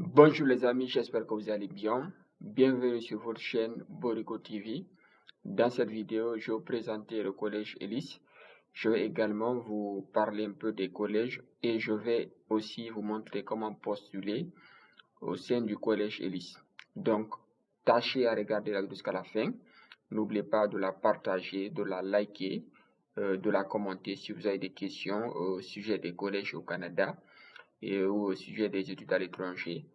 Bonjour les amis, j'espère que vous allez bien. Bienvenue sur votre chaîne Borico TV. Dans cette vidéo, je vais vous présenter le collège Ellis. Je vais également vous parler un peu des collèges et je vais aussi vous montrer comment postuler au sein du collège Ellis. Donc, tâchez à regarder la vidéo jusqu'à la fin. N'oubliez pas de la partager, de la liker, de la commenter si vous avez des questions au sujet des collèges au Canada et au sujet des études à l'étranger.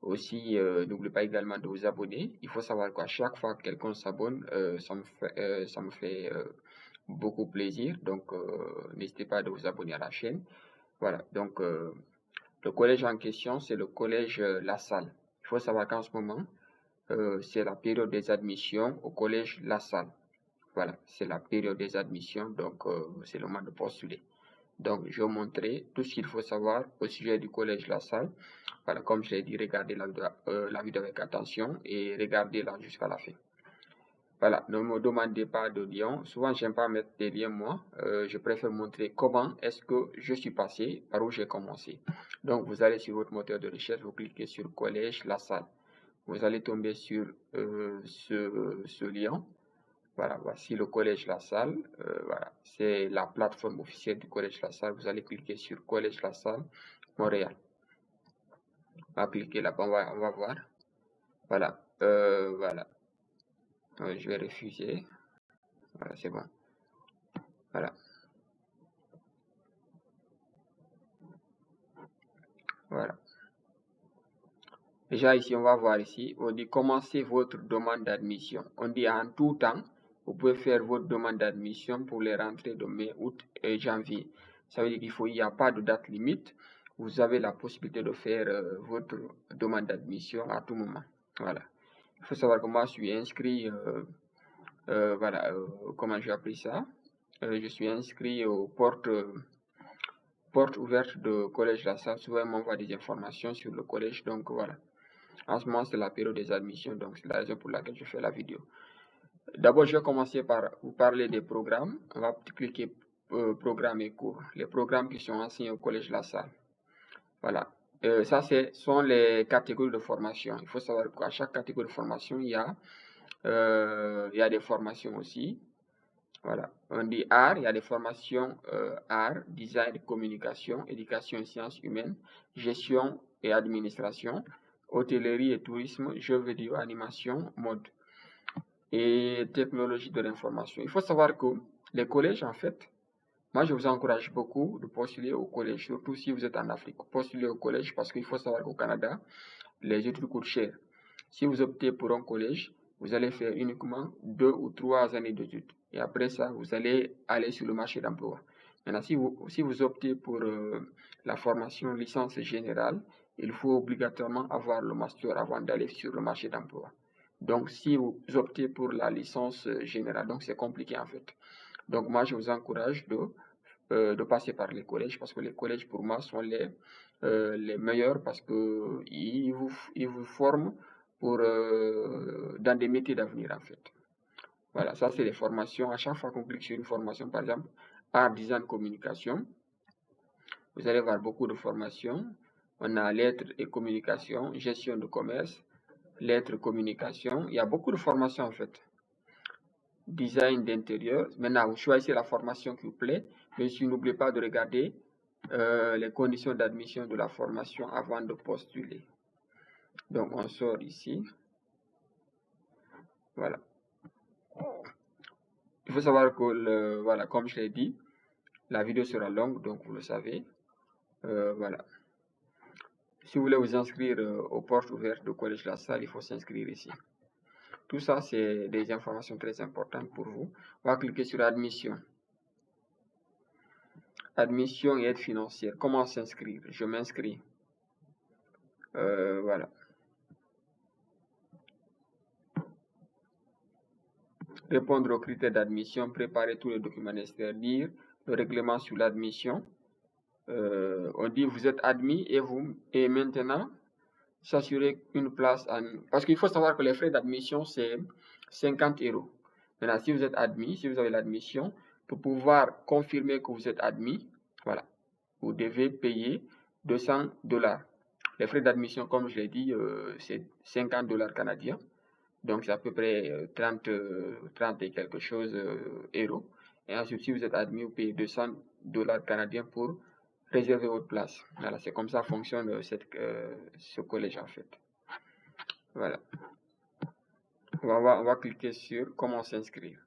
Aussi, n'oubliez pas également de vous abonner. Il faut savoir qu'à chaque fois que quelqu'un s'abonne, ça me fait beaucoup plaisir. Donc, n'hésitez pas à vous abonner à la chaîne. Voilà, donc le collège en question, c'est le collège La Salle. Il faut savoir qu'en ce moment, c'est la période des admissions au collège La Salle. Voilà, c'est la période des admissions, donc c'est le moment de postuler. Donc, je vais vous montrer tout ce qu'il faut savoir au sujet du collège La Salle. Voilà, comme je l'ai dit, regardez la vidéo avec attention et regardez-la jusqu'à la fin. Voilà, ne me demandez pas de lien. Souvent, j'aime pas mettre des liens, moi. Je préfère montrer comment est-ce que je suis passé, par où j'ai commencé. Donc, vous allez sur votre moteur de recherche, vous cliquez sur collège La Salle. Vous allez tomber sur ce lien. Voilà, voici le collège La Salle. Voilà, c'est la plateforme officielle du collège La Salle. Vous allez cliquer sur collège La Salle, Montréal. On va cliquer là-bas, on va voir. Voilà, voilà. Je vais refuser. Voilà, c'est bon. Voilà. Voilà. Déjà ici, on va voir ici, on dit commencez votre demande d'admission. On dit en tout temps, vous pouvez faire votre demande d'admission pour les rentrées de mai, août et janvier. Ça veut dire qu'il n'y a pas de date limite. Vous avez la possibilité de faire votre demande d'admission à tout moment. Voilà. Il faut savoir que moi, je suis inscrit, voilà, comment j'ai appris ça. Je suis inscrit aux portes ouvertes de collège La Salle. Souvent, on m'envoie des informations sur le collège. Donc, voilà. En ce moment, c'est la période des admissions. Donc, c'est la raison pour laquelle je fais la vidéo. D'abord, je vais commencer par vous parler des programmes. On va cliquer programmes et cours. Les programmes qui sont enseignés au collège La Salle. Voilà. Ça, sont les catégories de formation. Il faut savoir qu'à chaque catégorie de formation, il y a des formations aussi. Voilà, on dit art, il y a des formations art, design, communication, éducation et sciences humaines, gestion et administration, hôtellerie et tourisme, jeux vidéo, animation, mode et technologie de l'information. Il faut savoir que les collèges, en fait, moi je vous encourage beaucoup de postuler au collège, surtout si vous êtes en Afrique. Postulez au collège parce qu'il faut savoir qu'au Canada, les études coûtent cher. Si vous optez pour un collège, vous allez faire uniquement 2 ou 3 années d'études. Et après ça, vous allez aller sur le marché d'emploi. Maintenant, si vous optez pour la formation licence générale, il faut obligatoirement avoir le master avant d'aller sur le marché d'emploi. Donc, si vous optez pour la licence générale, donc c'est compliqué en fait. Donc, moi, je vous encourage de passer par les collèges parce que les collèges, pour moi, sont les meilleurs parce qu'ils vous forment pour, dans des métiers d'avenir en fait. Voilà, ça c'est les formations. À chaque fois qu'on clique sur une formation, par exemple, art, design, communication, vous allez voir beaucoup de formations. On a lettres et communication, gestion de commerce, lettres, communication. Il y a beaucoup de formations en fait. Design d'intérieur. Maintenant, vous choisissez la formation qui vous plaît, mais si n'oubliez pas de regarder les conditions d'admission de la formation avant de postuler. Donc, on sort ici. Voilà. Il faut savoir que, voilà, comme je l'ai dit, la vidéo sera longue, donc vous le savez. Voilà. Si vous voulez vous inscrire aux portes ouvertes du collège La Salle, il faut s'inscrire ici. Tout ça, c'est des informations très importantes pour vous. On va cliquer sur admission. Admission et aide financière. Comment s'inscrire? Je m'inscris. Voilà. Répondre aux critères d'admission, préparer tous les documents nécessaires, lire le règlement sur l'admission. On dit vous êtes admis et maintenant s'assurer une place parce qu'il faut savoir que les frais d'admission c'est 50 €. Maintenant, si vous êtes admis, si vous avez l'admission, pour pouvoir confirmer que vous êtes admis, voilà, vous devez payer $200. Les frais d'admission, comme je l'ai dit, c'est 50 $ canadiens. Donc, c'est à peu près 30 et quelque chose euros. Et ensuite, si vous êtes admis, vous payez 200 $ canadiens pour réserver votre place. Voilà, c'est comme ça fonctionne ce collège en fait. Voilà. On va cliquer sur comment s'inscrire.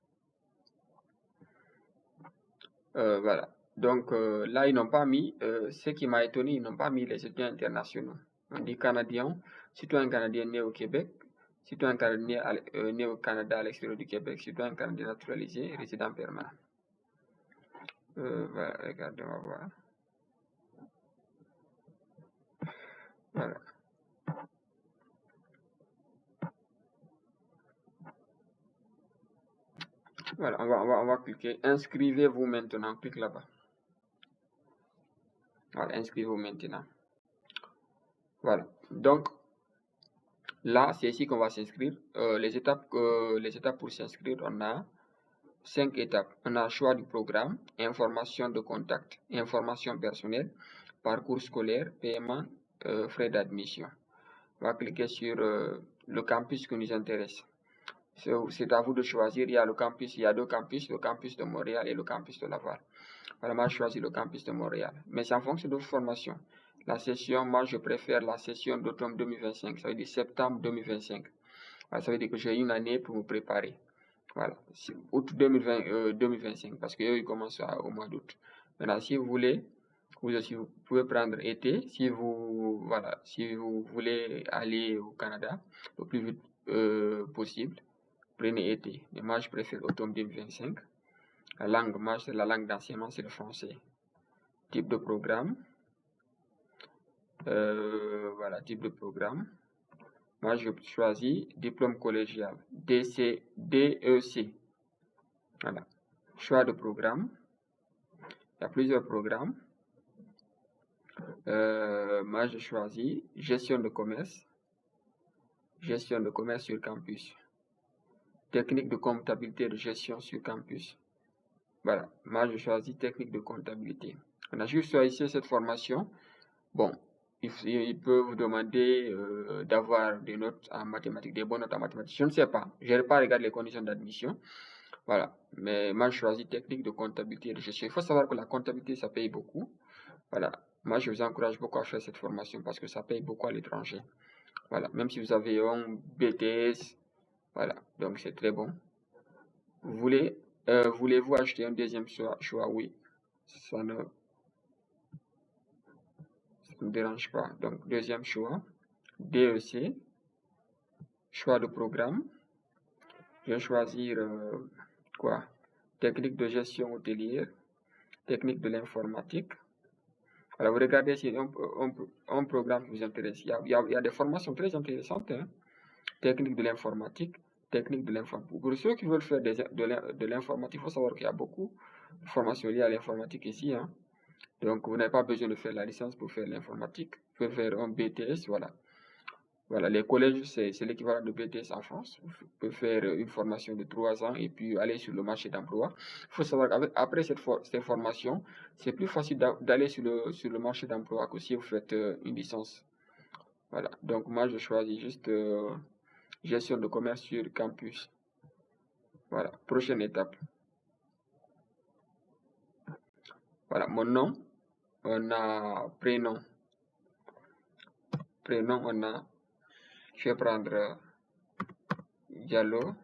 Voilà. Donc là, ils n'ont pas mis, ce qui m'a étonné, ils n'ont pas mis les étudiants internationaux. On dit canadiens, citoyen canadien né au Québec, citoyen canadien né au Canada à l'extérieur du Québec, citoyen canadien naturalisé, résident permanent. Voilà, regardez, on va voir. Voilà. Voilà, on va cliquer. Inscrivez-vous maintenant. Clique là-bas. Voilà, inscrivez-vous maintenant. Voilà. Donc, là, c'est ici qu'on va s'inscrire. Les étapes pour s'inscrire, on a 5 étapes. On a choix du programme, information de contact, information personnelle, parcours scolaire, paiement, frais d'admission. On va cliquer sur le campus qui nous intéresse. C'est à vous de choisir. Il y a deux campus, le campus de Montréal et le campus de Laval. Voilà, moi je choisis le campus de Montréal. Mais c'est en fonction de votre formation. La session, moi je préfère la session d'automne 2025, ça veut dire septembre 2025. Voilà, ça veut dire que j'ai une année pour me préparer. Voilà, août 2025, parce qu'eux ils commencent au mois d'août. Maintenant, si vous voulez, vous aussi vous pouvez prendre été. Si vous voulez aller au Canada le plus vite possible, prenez été. Mais moi je préfère automne 2025. La langue, moi c'est la langue d'enseignement, c'est le français. Type de programme. Voilà, type de programme. Moi, je choisis diplôme collégial, DEC. Voilà. Choix de programme. Il y a plusieurs programmes. Moi, je choisis gestion de commerce. Gestion de commerce sur campus. Technique de comptabilité de gestion sur campus. Voilà. Moi, je choisis technique de comptabilité. On a juste choisi cette formation. Bon, il peut vous demander d'avoir des notes en mathématiques, des bonnes notes en mathématiques. Je ne sais pas. Je n'ai pas regardé les conditions d'admission. Voilà. Mais moi, je choisis technique de comptabilité et de gestion. Il faut savoir que la comptabilité, ça paye beaucoup. Voilà. Moi, je vous encourage beaucoup à faire cette formation parce que ça paye beaucoup à l'étranger. Voilà. Même si vous avez un BTS, voilà. Donc, c'est très bon. Voulez-vous acheter un deuxième choix? Oui. Ça ne me dérange pas. Donc, deuxième choix. DEC. Choix de programme. Je vais choisir quoi? Technique de gestion hôtelière. Technique de l'informatique. Alors, vous regardez si un programme vous intéresse. Il y a des formations très intéressantes. Hein? Technique de l'informatique, technique de l'informatique. Pour ceux qui veulent faire de l'informatique, il faut savoir qu'il y a beaucoup de formations liées à l'informatique ici. Hein? Donc, vous n'avez pas besoin de faire la licence pour faire l'informatique. Vous pouvez faire un BTS, voilà. Voilà, les collèges, c'est l'équivalent de BTS en France. Vous pouvez faire une formation de 3 ans et puis aller sur le marché d'emploi. Il faut savoir qu'après cette formation, c'est plus facile d'aller sur le marché d'emploi que si vous faites une licence. Voilà, donc moi je choisis juste gestion de commerce sur campus. Voilà, prochaine étape. Voilà, mon nom, on a prénom. Prénom, on a, je vais prendre Diallo.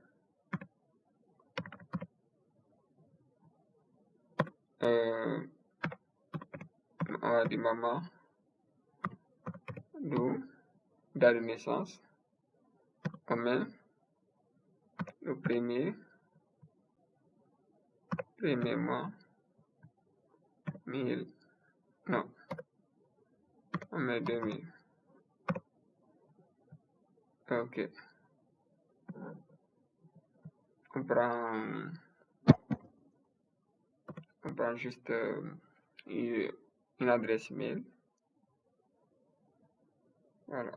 On va dire maman. Nous, date de naissance. On met le premier mois. 1000. Non. On met 2000. Ok. On prend juste une adresse mail. Voilà.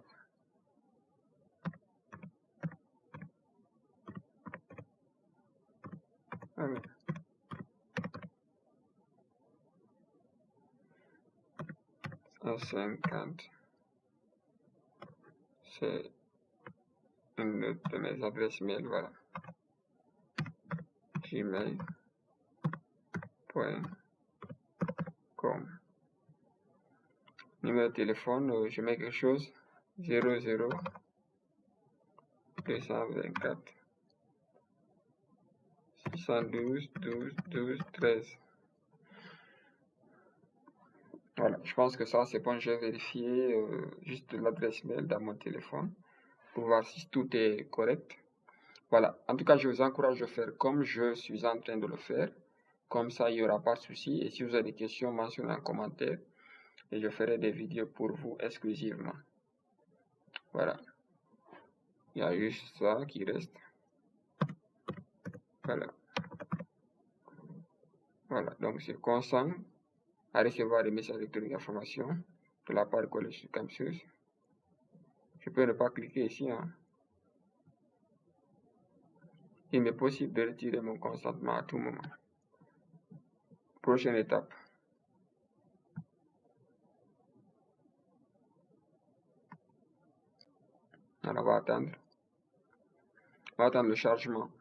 Voilà. 150. c'est une de mes adresses mail, voilà. gmail.com. Numéro de téléphone, je mets quelque chose 00 224 612 12 12 13. Voilà, je pense que ça c'est bon. Je vais vérifier juste l'adresse mail dans mon téléphone pour voir si tout est correct. Voilà, en tout cas, je vous encourage à faire comme je suis en train de le faire. Comme ça, il n'y aura pas de souci. Et si vous avez des questions, mentionnez en commentaire. Et je ferai des vidéos pour vous exclusivement. Voilà. Il y a juste ça qui reste. Voilà. Voilà. Donc, je consent à recevoir des messages électroniques d'information de la part du collège Campus. Je peux ne pas cliquer ici. Il m'est possible de retirer mon consentement à tout moment. Prochaine étape. Alors, on va attendre. On va attendre le chargement.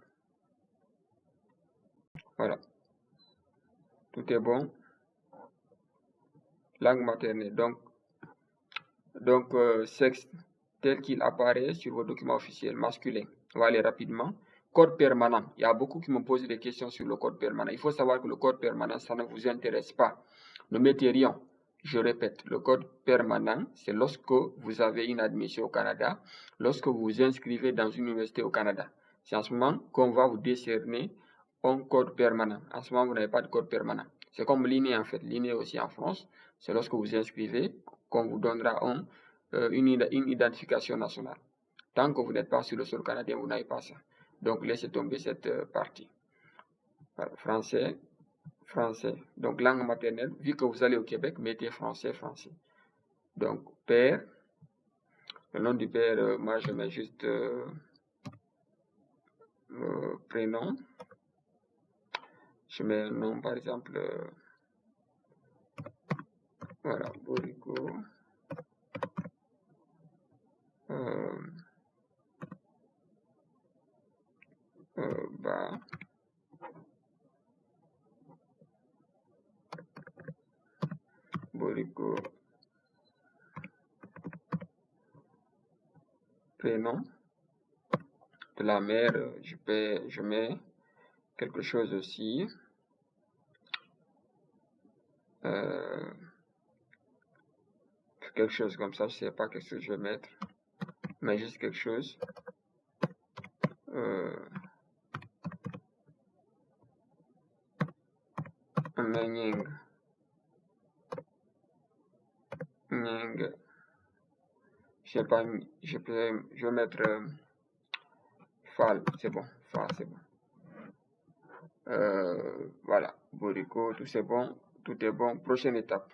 Voilà. Tout est bon. Langue maternelle. Donc sexe tel qu'il apparaît sur vos documents officiels masculins. On va aller rapidement. Code permanent. Il y a beaucoup qui me posent des questions sur le code permanent. Il faut savoir que le code permanent, ça ne vous intéresse pas. Ne mettez rien. Je répète, le code permanent, c'est lorsque vous avez une admission au Canada, lorsque vous vous inscrivez dans une université au Canada. C'est en ce moment qu'on va vous décerner un code permanent. En ce moment, vous n'avez pas de code permanent. C'est comme l'INE en fait. L'INE aussi en France, c'est lorsque vous inscrivez qu'on vous donnera une identification nationale. Tant que vous n'êtes pas sur le sol canadien, vous n'avez pas ça. Donc, laissez tomber cette partie. Voilà, français. Donc, langue maternelle. Vu que vous allez au Québec, mettez français. Donc, père. Le nom du père, moi, je mets juste prénom. Je mets un nom, par exemple. Voilà, Borico. Borico. Prénom de la mère, je mets quelque chose aussi. Quelque chose comme ça, je sais pas qu'est-ce que je vais mettre, mais juste quelque chose. Nying. Je sais pas, je vais mettre Fal, c'est bon. Fal, c'est bon. Voilà, Borico, tout c'est bon, tout est bon. Prochaine étape.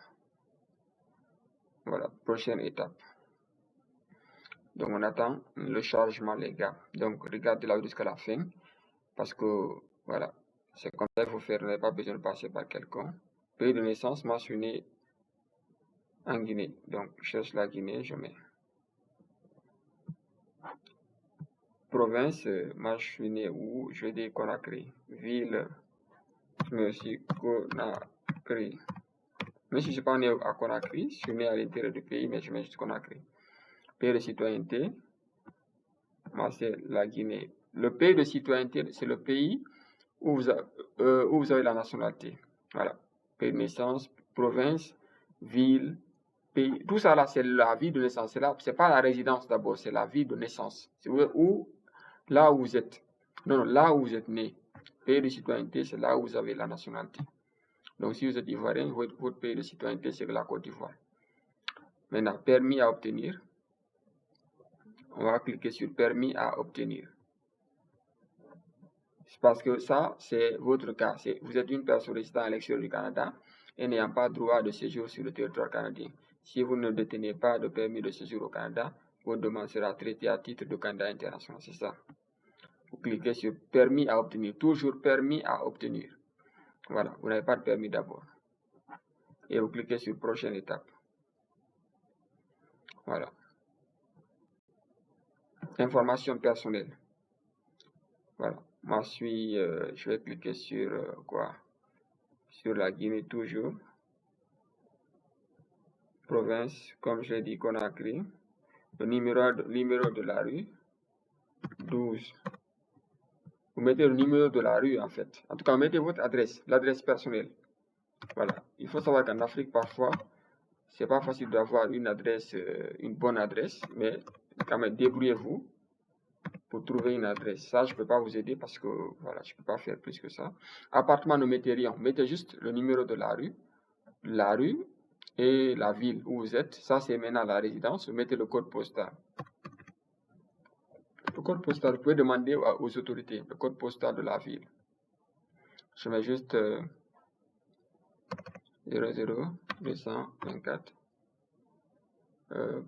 Voilà, prochaine étape. Donc on attend le chargement, les gars. Donc regardez là jusqu'à la fin, parce que voilà, c'est comme ça qu'il faut faire. Vous n'avez pas besoin de passer par quelqu'un. Pays de naissance, moi je suis né en Guinée. Donc je cherche la Guinée, je mets. Province, moi je suis né où? Je vais dire Conakry. Ville, mais aussi Conakry. Même si je ne suis pas né à Conakry, je suis né à l'intérieur du pays, mais je mets juste Conakry. Pays de citoyenneté, moi c'est la Guinée. Le pays de citoyenneté, c'est le pays où vous avez la nationalité. Voilà. Pays de naissance, province, ville, pays. Tout ça là, c'est la vie de naissance. C'est pas la résidence d'abord, c'est la vie de naissance. C'est où, là où vous êtes. Non, là où vous êtes né. Pays de citoyenneté, c'est là où vous avez la nationalité. Donc, si vous êtes ivoirien, votre pays de citoyenneté, c'est la Côte d'Ivoire. Maintenant, permis à obtenir. On va cliquer sur permis à obtenir. C'est parce que ça, c'est votre cas. Vous êtes une personne résidant à l'extérieur du Canada et n'ayant pas droit de séjour sur le territoire canadien. Si vous ne détenez pas de permis de séjour au Canada, votre demande sera traitée à titre de candidat international. C'est ça. Vous cliquez sur permis à obtenir. Toujours permis à obtenir. Voilà. Vous n'avez pas de permis d'abord. Et vous cliquez sur prochaine étape. Voilà. informations personnelles. Voilà. Moi, je vais cliquer sur quoi? Sur la Guinée toujours. Province, comme je l'ai dit, Conakry. Le numéro de la rue, 12. Vous mettez le numéro de la rue, en fait. En tout cas, mettez votre adresse, l'adresse personnelle. Voilà. Il faut savoir qu'en Afrique, parfois, c'est pas facile d'avoir une adresse, une bonne adresse, mais quand même, débrouillez-vous pour trouver une adresse. Ça, je peux pas vous aider parce que, voilà, je peux pas faire plus que ça. Appartement, ne mettez rien. Mettez juste le numéro de la rue et la ville où vous êtes. Ça, c'est maintenant la résidence. Vous mettez le code postal. Le code postal, vous pouvez demander aux autorités le code postal de la ville. Je mets juste 00224,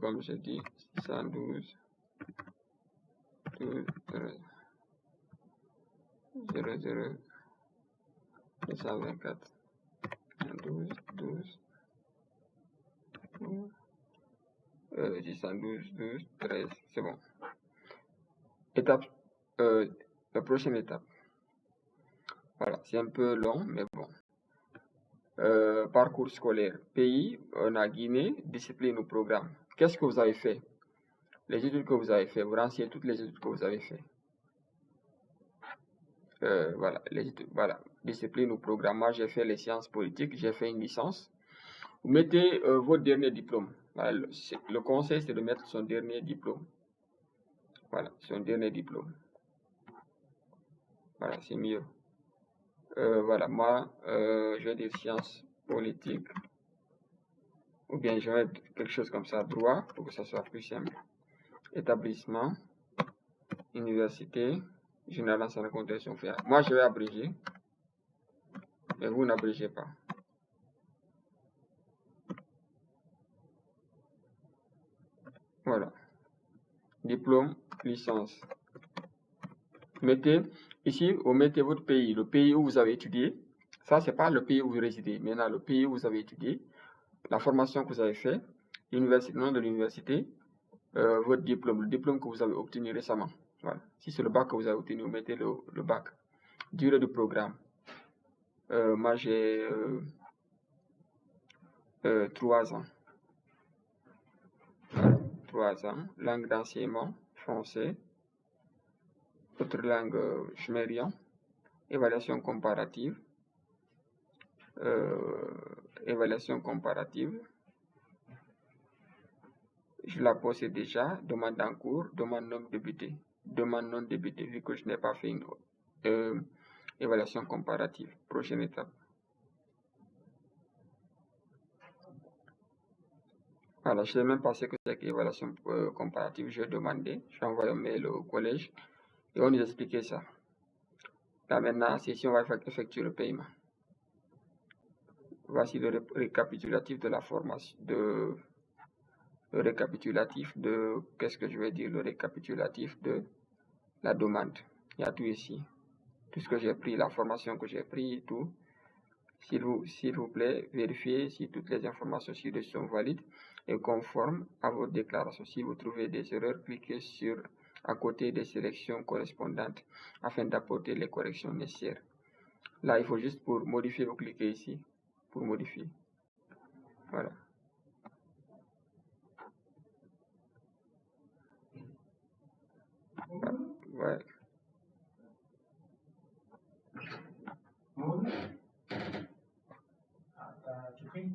comme je dis, 612, 12, 224, 12, 612, 12, 13, c'est bon. Étape, la prochaine étape. Voilà, c'est un peu long, mais bon. Parcours scolaire. Pays, on a Guinée, discipline ou programme. Qu'est-ce que vous avez fait? Les études que vous avez fait, vous renseignez toutes les études que vous avez fait. Voilà, les études, voilà, discipline ou programme. Moi, j'ai fait les sciences politiques, j'ai fait une licence. Vous mettez votre dernier diplôme. Voilà, le conseil, c'est de mettre son dernier diplôme. Voilà, son dernier diplôme. Voilà, c'est mieux. Voilà, moi, je vais dire sciences politiques. Ou bien je vais mettre quelque chose comme ça, droit, pour que ça soit plus simple. Établissement, université, général en comptabilité faire. Moi, je vais abréger, mais vous n'abrégez pas. Voilà. Diplôme, licence. Mettez, ici, vous mettez votre pays, le pays où vous avez étudié. Ça, c'est pas le pays où vous résidez. Maintenant, le pays où vous avez étudié, la formation que vous avez fait, l'université, le nom de l'université, votre diplôme, le diplôme que vous avez obtenu récemment. Voilà. Si c'est le bac que vous avez obtenu, vous mettez le bac. Durée du programme. Moi, j'ai 3 ans. 3 ans. Langue d'enseignement, français. Autre langue, je mets rien. Évaluation comparative. Évaluation comparative. Je la possède déjà. Demande en cours, demande non débutée. Demande non débutée, vu que je n'ai pas fait une évaluation comparative. Prochaine étape. Voilà, je ne sais même pas ce que c'est qu'évaluation comparative. Je vais demander, je vais envoyer un mail au collège et on nous expliquer ça. Là maintenant, c'est ici on va effectuer le paiement. Voici le récapitulatif de la formation, le récapitulatif de, qu'est-ce que je vais dire, le récapitulatif de la demande. Il y a tout ici. Tout ce que j'ai pris, la formation que j'ai pris, tout. S'il vous plaît, vérifiez si toutes les informations ci-dessus sont valides et conformes à votre déclaration. Si vous trouvez des erreurs, cliquez sur à côté des sélections correspondantes afin d'apporter les corrections nécessaires. Là, il faut juste pour modifier, vous cliquez ici pour modifier. Voilà. Ouais. Tu pries?